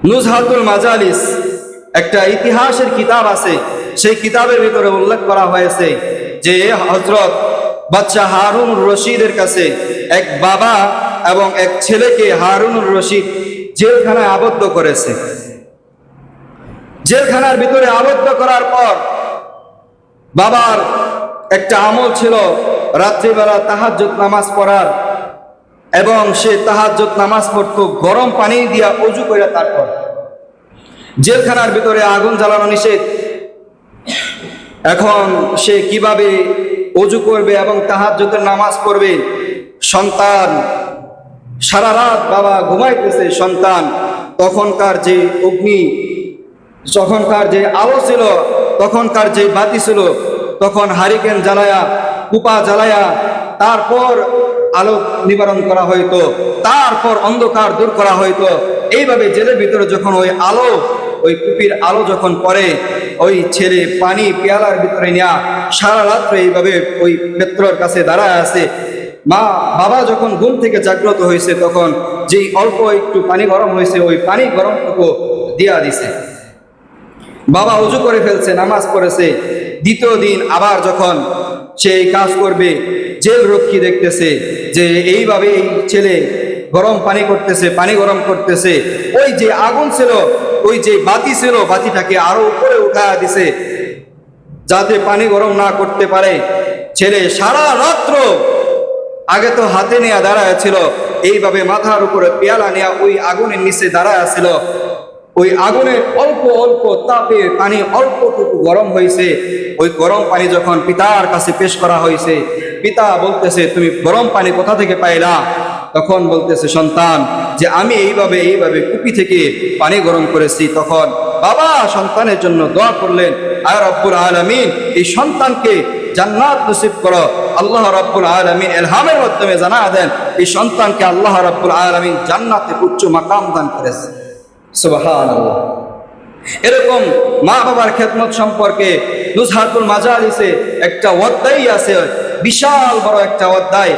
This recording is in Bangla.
নুজহাতুল মাজালিস একটা ইতিহাসের কিতাব আছে। সেই কিতাবের ভিতরে উল্লেখ করা হয়েছে যে হযরত বাদশা হারুনুর রশিদের কাছে এক বাবা এবং এক ছেলেকে হারুনুর রশিদ জেলখানায় আবদ্ধ করেছে। জেলখানার ভিতরে আবদ্ধ করার পর বাবার একটা আমল ছিল রাত্রিবেলা তাহাজ্জুদ নামাজ পড়ার, এবং সে তাহাজ্জুদ নামাজ পড়তো গরম পানি দিয়া ওযু করে। তারপর জেলখানার ভিতরে আগুন জ্বালানো নিষেধ। এখন সে কিভাবে ওযু করবে এবং তাহাজ্জুদের নামাজ পড়বে? সন্তান সারা রাত বাবা ঘুমাইতেছে। সন্তান তখনকার যে অগ্নি, তখনকার যে আলো ছিল, তখনকার যে বাতি ছিল, তখন হারিকেন জ্বালায়া, কুপা জ্বালায়া তারপর আলো নিবারণ করা হইতো, তারপর অন্ধকার দূর করা হইতো। এইভাবে জেলের ভিতরে যখন ওই আলো, ওই কুপির আলো যখন পড়ে, ওই ছেলে পানি পেয়ালার ভিতরে নেয়া সারা রাত্রে এইভাবে ওই পেত্রর কাছে দাঁড়ায় আছে। বাবা যখন ঘুম থেকে জাগ্রত হয়েছে, তখন যেই অল্প একটু পানি গরম হয়েছে, ওই পানি গরমটুকু দিয়া দিছে। বাবা ওযু করে ফেলছে, নামাজ পড়েছে। দ্বিতীয় দিন আবার যখন সেই কাজ করবে, জেল রক্ষী দেখতেছে যে এইভাবে এই ছেলে গরম পানি করতেছে, পানি গরম করতেছে। ওই যে আগুন ছিল, ওই যে বাতি ছিল, বাতিটাকে আরো উপরে উঠায় দিছে যাতে পানি গরম না করতে পারে। ছেলে সারা রাত্র আগে তো হাতে নিয়ে দাঁড়ায় ছিল, এইভাবে মাথার উপরে পেয়ালা নিয়ে ওই আগুনের নিচে দাঁড়ায় ছিল। ওই আগুনের অল্প অল্প তাপে পানি অল্পটুকু গরম হয়েছে। ওই গরম পানি যখন পিতার কাছে পেশ করা হয়েছে, পিতা বলতেছে, তুমি গরম পানি কোথা থেকে পাইলা? তখন বলতেছে সন্তান যে আমি এইভাবে কুপি থেকে পানি গরম করেছি। তখন বাবা সন্তানের জন্য দোয়া করলেন, আয় রব্বুল আলামিন, এই সন্তানকে জান্নাত নসিব করো। আল্লাহ রাব্বুল আলামিন ইলহামের মাধ্যমে জানা দেন এই সন্তানকে আল্লাহ রাব্বুল আলামিন জান্নাতে উচ্চ মাকাম দান করেছে। সুবহানাল্লাহ। এরকম মা বাবার খেদমত সম্পর্কে নুজহাতুল মাজালিসে একটা অধ্যায় আছে, বিশাল বড় একটা অধ্যায়।